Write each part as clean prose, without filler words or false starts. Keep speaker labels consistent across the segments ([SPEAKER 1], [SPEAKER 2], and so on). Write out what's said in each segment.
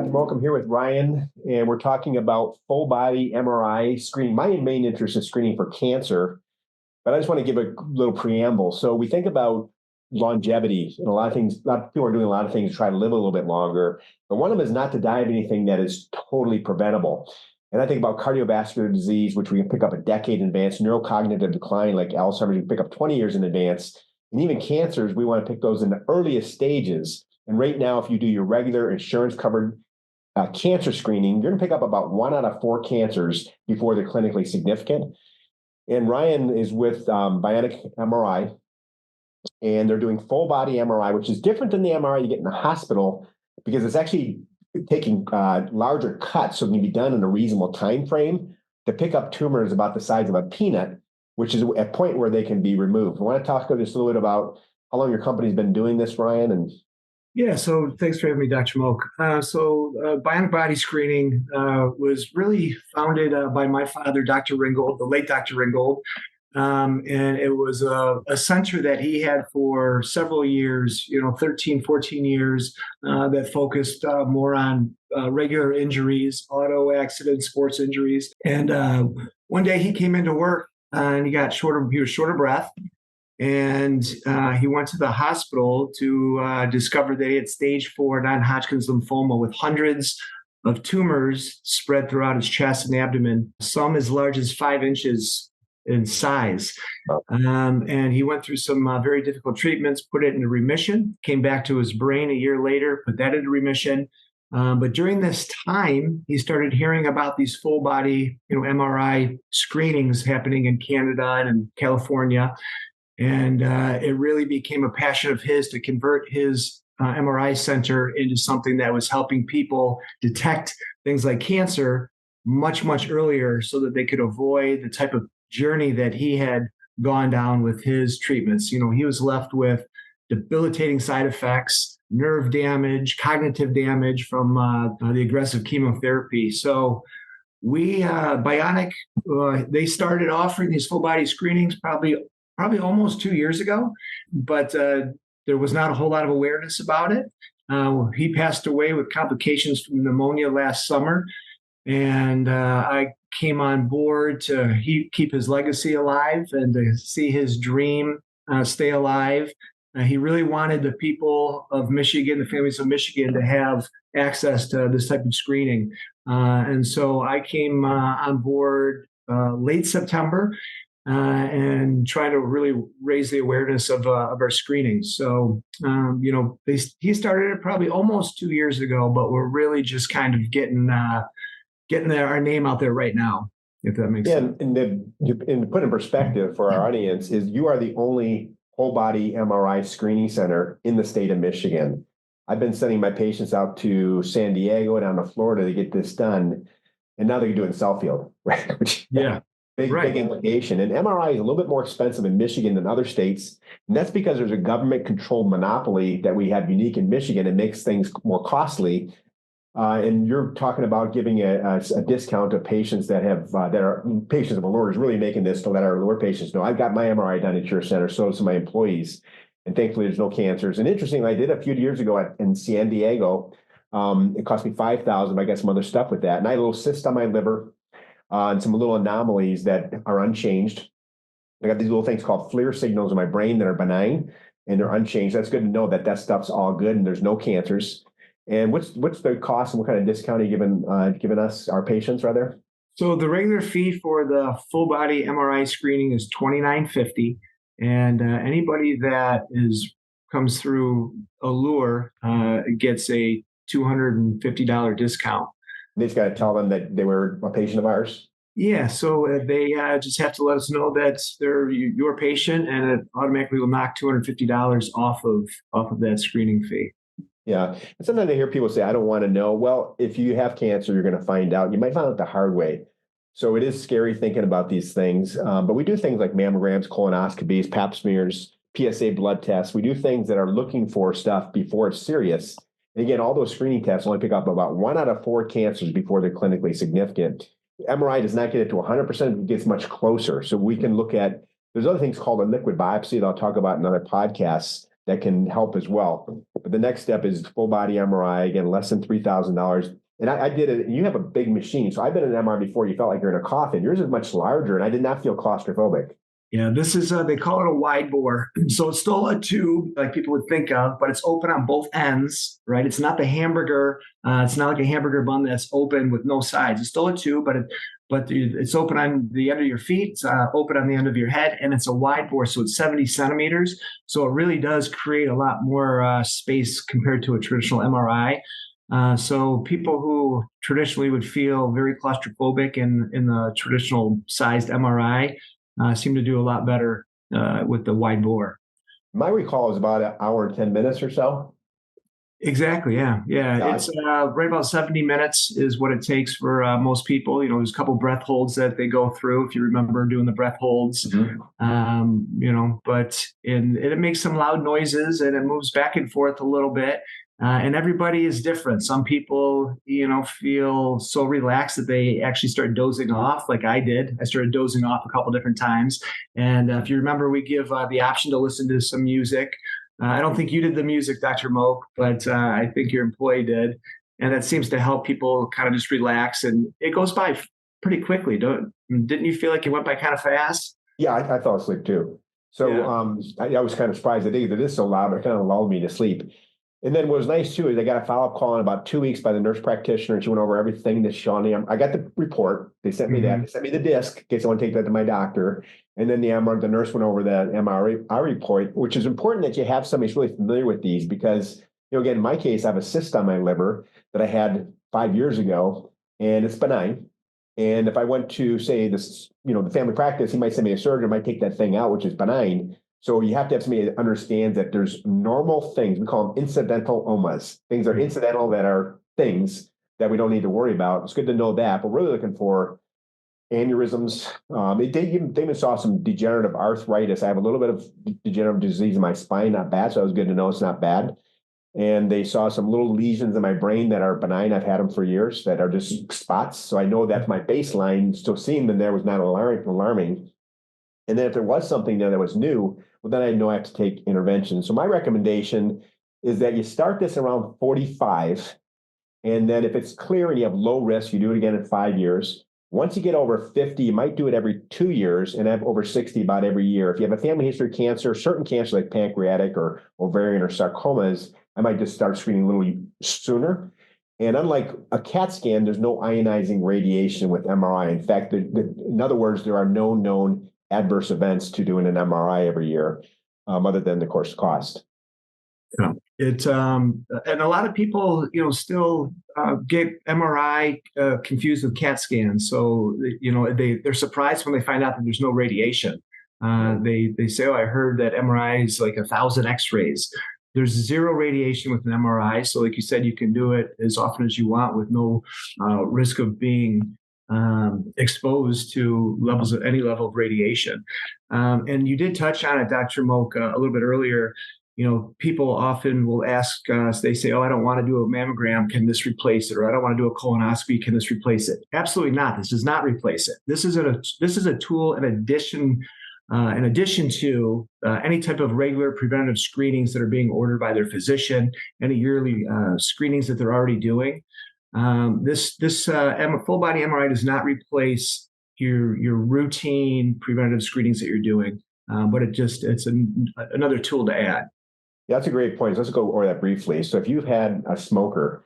[SPEAKER 1] Dr. Moak. I'm here with Ryan, and we're talking about full body MRI screening. My main interest is screening for cancer, but I just want to give a little preamble. So we think about longevity and a lot of things. A lot of people are doing a lot of things to try to live a little bit longer, but one of them is not to die of anything that is totally preventable. And I think about cardiovascular disease, which we can pick up a decade in advance, neurocognitive decline like Alzheimer's, we can pick up 20 years in advance, and even cancers, we want to pick those in the earliest stages. And right now, if you do your regular insurance-covered cancer screening, you're going to pick up about 1 out of 4 cancers before they're clinically significant. And Ryan is with Bionicc MRI, and they're doing full body MRI, which is different than the MRI you get in the hospital because it's actually taking larger cuts, so it can be done in a reasonable time frame to pick up tumors about the size of a peanut, which is a point where they can be removed. I want to talk just a little bit about how long your company's been doing this, Ryan, and
[SPEAKER 2] Yeah, so thanks for having me, Dr. Moak. Bionic body screening was really founded by my father, Dr. Ringold, the late Dr. Ringold. And it was a center that he had for several years, 13, 14 years, that focused more on regular injuries, auto accidents, sports injuries. And one day he came into work and he was short of breath. And he went to the hospital to discover that he had stage 4 non-Hodgkin's lymphoma with hundreds of tumors spread throughout his chest and abdomen, some as large as 5 inches in size. And he went through some very difficult treatments, put it into remission, came back to his brain a year later, put that into remission. But during this time, he started hearing about these full body MRI screenings happening in Canada and in California. And it really became a passion of his to convert his MRI center into something that was helping people detect things like cancer much, much earlier so that they could avoid the type of journey that he had gone down with his treatments. He was left with debilitating side effects, nerve damage, cognitive damage from the aggressive chemotherapy. So Bionic, they started offering these full body screenings probably almost 2 years ago, but there was not a whole lot of awareness about it. He passed away with complications from pneumonia last summer, and I came on board to keep his legacy alive and to see his dream stay alive. He really wanted the people of Michigan, the families of Michigan, to have access to this type of screening. And so I came on board late September, and trying to really raise the awareness of our screenings. So, he started it probably almost 2 years ago, but we're really just kind of getting our name out there right now, if that makes sense.
[SPEAKER 1] And to put in perspective for our audience is you are the only whole body MRI screening center in the state of Michigan. I've been sending my patients out to San Diego, down to Florida to get this done, and now they can do it in Southfield, right? Big implication. And MRI is a little bit more expensive in Michigan than other states. And that's because there's a government-controlled monopoly that we have unique in Michigan. It makes things more costly. And you're talking about giving a discount to patients that are patients of Allure, is really making this to let our Allure patients know, I've got my MRI done at your center, so do my employees. And thankfully, there's no cancers. And interestingly, I did a few years ago in San Diego. It cost me $5,000. I got some other stuff with that. And I had a little cyst on my liver. And some little anomalies that are unchanged. I got these little things called FLIR signals in my brain that are benign and they're unchanged. That's good to know that stuff's all good and there's no cancers. And what's the cost and what kind of discount are you giving us, our patients, rather?
[SPEAKER 2] So the regular fee for the full body MRI screening is $29.50, and anybody that comes through Allure gets a $250 discount.
[SPEAKER 1] They just got to tell them that they were a patient of ours?
[SPEAKER 2] Yeah, so they just have to let us know that they're your patient, and it automatically will knock $250 off of that screening fee.
[SPEAKER 1] Yeah, and sometimes I hear people say, I don't want to know. Well, if you have cancer, you're going to find out. You might find out the hard way. So it is scary thinking about these things. But we do things like mammograms, colonoscopies, pap smears, PSA blood tests. We do things that are looking for stuff before it's serious. And again, all those screening tests only pick up about 1 out of 4 cancers before they're clinically significant. MRI does not get it to 100%, it gets much closer. So we can look at, there's other things called a liquid biopsy that I'll talk about in other podcasts that can help as well. But the next step is full body MRI, again, less than $3,000. And I did it. You have a big machine. So I've been in an MRI before. You felt like you're in a coffin. Yours is much larger, and I did not feel claustrophobic.
[SPEAKER 2] Yeah, this is, they call it a wide bore. So it's still a tube like people would think of, but it's open on both ends, right? It's not the hamburger. It's not like a hamburger bun that's open with no sides. It's still a tube, but it's open on the end of your feet, it's open on the end of your head, and it's a wide bore. So it's 70 centimeters. So it really does create a lot more space compared to a traditional MRI. So people who traditionally would feel very claustrophobic in the traditional sized MRI seem to do a lot better with the wide bore.
[SPEAKER 1] My recall is about an hour and 10 minutes or so.
[SPEAKER 2] Exactly. Yeah. It's right about 70 minutes is what it takes for most people. There's a couple breath holds that they go through, if you remember doing the breath holds. But it makes some loud noises and it moves back and forth a little bit. And everybody is different. Some people, feel so relaxed that they actually start dozing off, like I did. I started dozing off a couple different times. And if you remember, we give the option to listen to some music. I don't think you did the music, Dr. Moak, but I think your employee did. And that seems to help people kind of just relax. And it goes by pretty quickly. Didn't you feel like it went by kind of fast?
[SPEAKER 1] Yeah, I fell asleep too. So I was kind of surprised that it is so loud. It kind of lulled me to sleep. And then what was nice too is I got a follow-up call in about 2 weeks by the nurse practitioner, and she went over everything that Shawnee. I got the report. They sent me that. They sent me the disc in case I want to take that to my doctor. And then the nurse went over the MRI report, which is important that you have somebody who's really familiar with these because, again, in my case, I have a cyst on my liver that I had 5 years ago, and it's benign. And if I went to, say, this, the family practice, he might send me a surgeon, might take that thing out, which is benign. So you have to have somebody that understands that there's normal things. We call them incidental omas. Things are incidental that are things that we don't need to worry about. It's good to know that, but we're really looking for aneurysms. They even saw some degenerative arthritis. I have a little bit of degenerative disease in my spine, not bad, so it was good to know it's not bad. And they saw some little lesions in my brain that are benign. I've had them for years that are just spots. So I know that's my baseline. So seeing them there was not alarming. And then if there was something there that was new, well, then I know I have to take intervention. So my recommendation is that you start this around 45. And then if it's clear and you have low risk, you do it again in 5 years. Once you get over 50, you might do it every 2 years and have over 60 about every year. If you have a family history of cancer, certain cancers like pancreatic or ovarian or sarcomas, I might just start screening a little sooner. And unlike a CAT scan, there's no ionizing radiation with MRI. In fact, in other words, there are no known adverse events to doing an MRI every year, other than, of course, cost.
[SPEAKER 2] Yeah. And a lot of people, still get MRI confused with CAT scans. So, they're surprised when they find out that there's no radiation. They say, "Oh, I heard that MRI is like 1,000 X-rays." There's zero radiation with an MRI. So, like you said, you can do it as often as you want with no risk of being exposed to levels of any level of radiation. And you did touch on it, Dr. Moak, a little bit earlier. People often will ask us, they say, "Oh, I don't want to do a mammogram. Can this replace it?" Or "I don't want to do a colonoscopy. Can this replace it?" Absolutely not. This does not replace it. This is a tool in addition to any type of regular preventative screenings that are being ordered by their physician, any yearly screenings that they're already doing. This full body MRI does not replace your routine preventative screenings that you're doing, but it's another tool to add.
[SPEAKER 1] Yeah, that's a great point. So let's go over that briefly. So if you've had a smoker,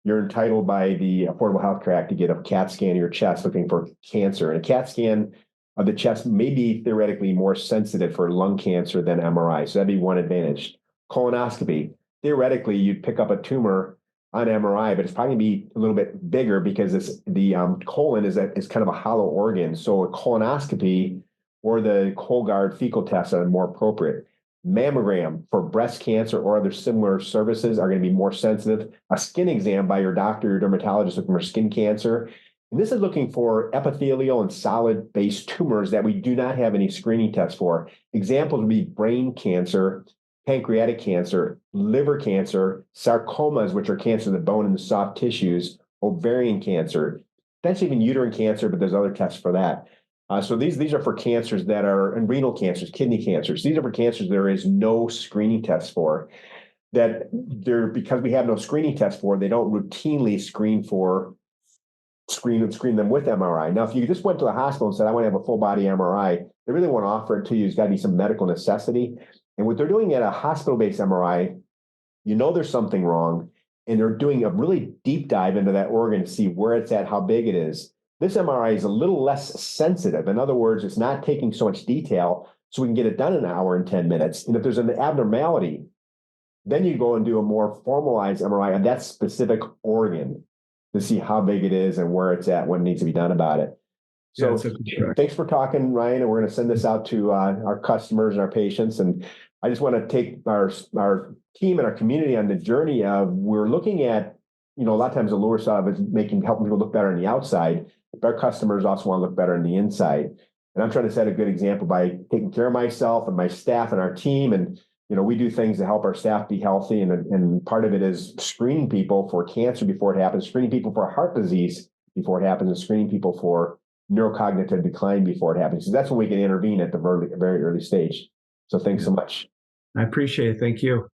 [SPEAKER 1] you're entitled by the Affordable Health Care Act to get a CAT scan of your chest looking for cancer. And a CAT scan of the chest may be theoretically more sensitive for lung cancer than MRI. So that'd be one advantage. Colonoscopy, theoretically, you'd pick up a tumor on MRI, but it's probably going to be a little bit bigger because the colon is kind of a hollow organ. So a colonoscopy or the Cologuard fecal tests are more appropriate. Mammogram for breast cancer or other similar services are going to be more sensitive. A skin exam by your doctor, your dermatologist looking for skin cancer. And this is looking for epithelial and solid-based tumors that we do not have any screening tests for. Examples would be brain cancer, pancreatic cancer, liver cancer, sarcomas, which are cancer of the bone and the soft tissues, ovarian cancer, potentially even uterine cancer, but there's other tests for that. So these are for cancers that are, and renal cancers, kidney cancers. These are for cancers there is no screening test for. that they're, because we have no screening test for, they don't routinely screen them with MRI. Now, if you just went to a hospital and said, I want to have a full body MRI, they really want to offer it to you. It's got to be some medical necessity. And what they're doing at a hospital-based MRI, there's something wrong, and they're doing a really deep dive into that organ to see where it's at, how big it is. This MRI is a little less sensitive. In other words, it's not taking so much detail, so we can get it done in an hour and 10 minutes. And if there's an abnormality, then you go and do a more formalized MRI on that specific organ to see how big it is and where it's at, what needs to be done about it. So thanks for talking, Ryan, and we're going to send this out to our customers and our patients. And I just want to take our team and our community on the journey of, we're looking at, a lot of times Allure side is helping people look better on the outside, but our customers also want to look better on the inside. And I'm trying to set a good example by taking care of myself and my staff and our team. And we do things to help our staff be healthy. And part of it is screening people for cancer before it happens, screening people for heart disease before it happens, and screening people for neurocognitive decline before it happens. So that's when we can intervene at the very early stage. So thanks so much.
[SPEAKER 2] I appreciate it. Thank you.